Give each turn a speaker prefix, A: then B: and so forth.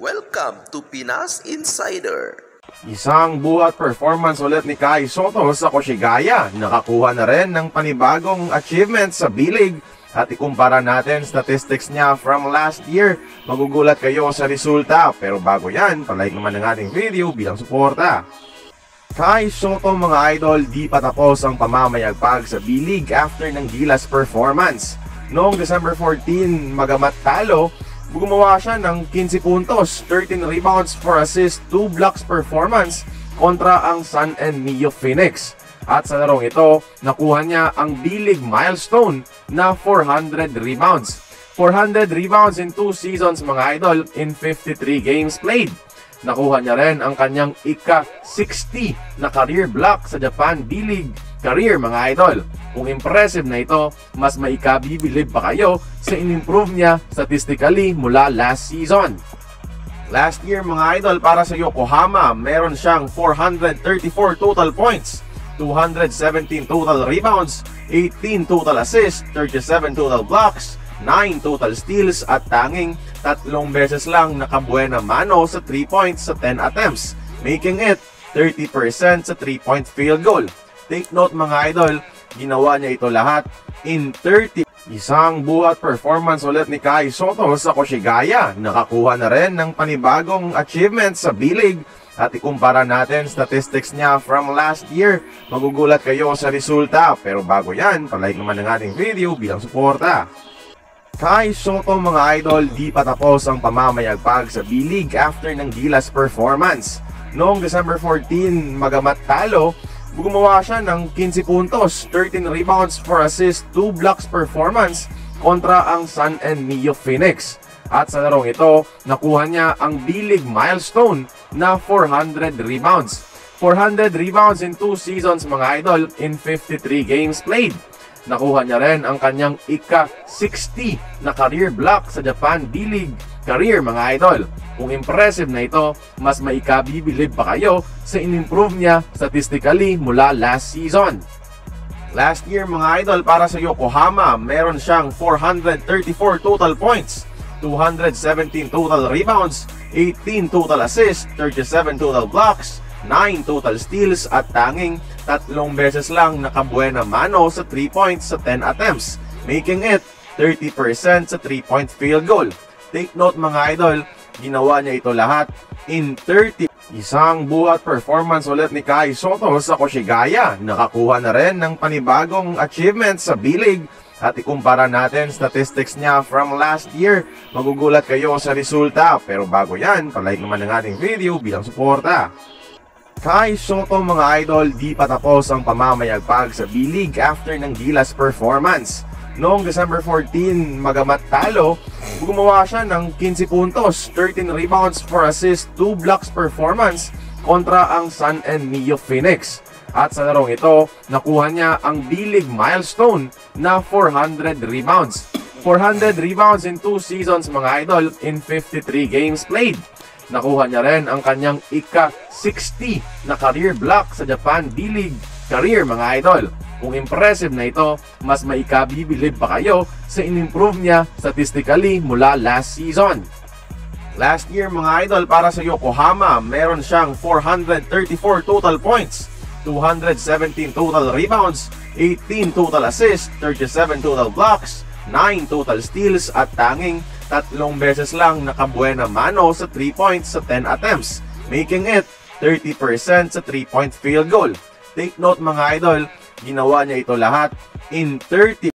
A: Welcome to Pinas Insider.
B: Isang buhat performance ulit ni Kai Sotto sa Koshigaya. Nakakuha na rin ng panibagong achievement sa bilig. At ikumpara natin statistics niya from last year. Magugulat kayo sa resulta. Pero bago yan, palike naman ng ating video bilang suporta. Kai Sotto mga idol, di pa tapos ang pamamayagpag sa bilig after ng Gilas performance. Noong December 14, magamat talo, gumawa siya ng 15 puntos, 13 rebounds, 4 assists, 2 blocks performance kontra ang Sun and Neo Phoenix. At sa larong ito, nakuha niya ang bilig milestone na 400 rebounds. 400 rebounds in 2 seasons mga idol in 53 games played. Nakuha niya rin ang kanyang ika-60 na career block sa Japan B-League career mga idol. Kung impressive na ito, mas maikabibilib pa kayo sa in-improve niya statistically mula last season. Last year mga idol, para sa Yokohama, meron siyang 434 total points, 217 total rebounds, 18 total assists, 37 total blocks, 9 total steals at tanging 3 beses lang nakabuena mano sa 3 points sa 10 attempts, making it 30% sa 3-point field goal. Take note mga idol, ginawa niya ito lahat in 30. Isang buhat performance ulit ni Kai Sotto sa Koshigaya. Nakakuha na rin ng panibagong achievement sa bilig. At ikumpara natin statistics niya from last year. Magugulat kayo sa resulta. Pero bago yan, palike naman ng ating video bilang suporta. Kai Sotto mga idol, di pa tapos ang pamamayagpag sa bilig after ng Gilas performance. Noong December 14, magamat talo, gumawa siya ng 15 puntos, 13 rebounds, 4 assists, 2 blocks performance kontra ang Sun and Neo Phoenix. At sa larong ito, nakuha niya ang bilig milestone na 400 rebounds. 400 rebounds in 2 seasons mga idol in 53 games played. Nakuha niya rin ang kanyang ika-60 na career block sa Japan B-League career mga idol. Kung impressive na ito, mas maikabibilib pa kayo sa in-improve niya statistically mula last season. Last year mga idol, para sa Yokohama, meron siyang 434 total points, 217 total rebounds, 18 total assists, 37 total blocks, 9 total steals at tanging 3 beses lang nakabuena mano sa 3 points sa 10 attempts, making it 30% sa 3-point field goal. Take note mga idol, ginawa niya ito lahat in 30. Isang buhat performance ulit ni Kai Sotto sa Koshigaya. Nakakuha na rin ng panibagong achievement sa bilig. At ikumpara natin statistics niya from last year. Magugulat kayo sa resulta. Pero bago yan, palike naman ng ating video bilang suporta. Kai Sotto mga idol, di pa tapos ang pamamayagpag sa bilig after ng Gilas performance. Noong December 14, magamat talo, gumawa siya ng 15 puntos, 13 rebounds, 4 assists, 2 blocks performance kontra ang Sun and Neo Phoenix. At sa larong ito, nakuha niya ang bilig milestone na 400 rebounds. 400 rebounds in 2 seasons mga idol in 53 games played. Nakuha niya rin ang kanyang ika-60 na career block sa Japan B-League career mga idol. Kung impressive na ito, mas maikabibilib pa kayo sa in-improve niya statistically mula last season. Last year mga idol, para sa Yokohama, meron siyang 434 total points, 217 total rebounds, 18 total assists, 37 total blocks, 9 total steals at tanging 3 beses lang nakabuena mano sa 3 points sa 10 attempts, making it 30% sa 3-point field goal. Take note mga idol, ginawa niya ito lahat in 30.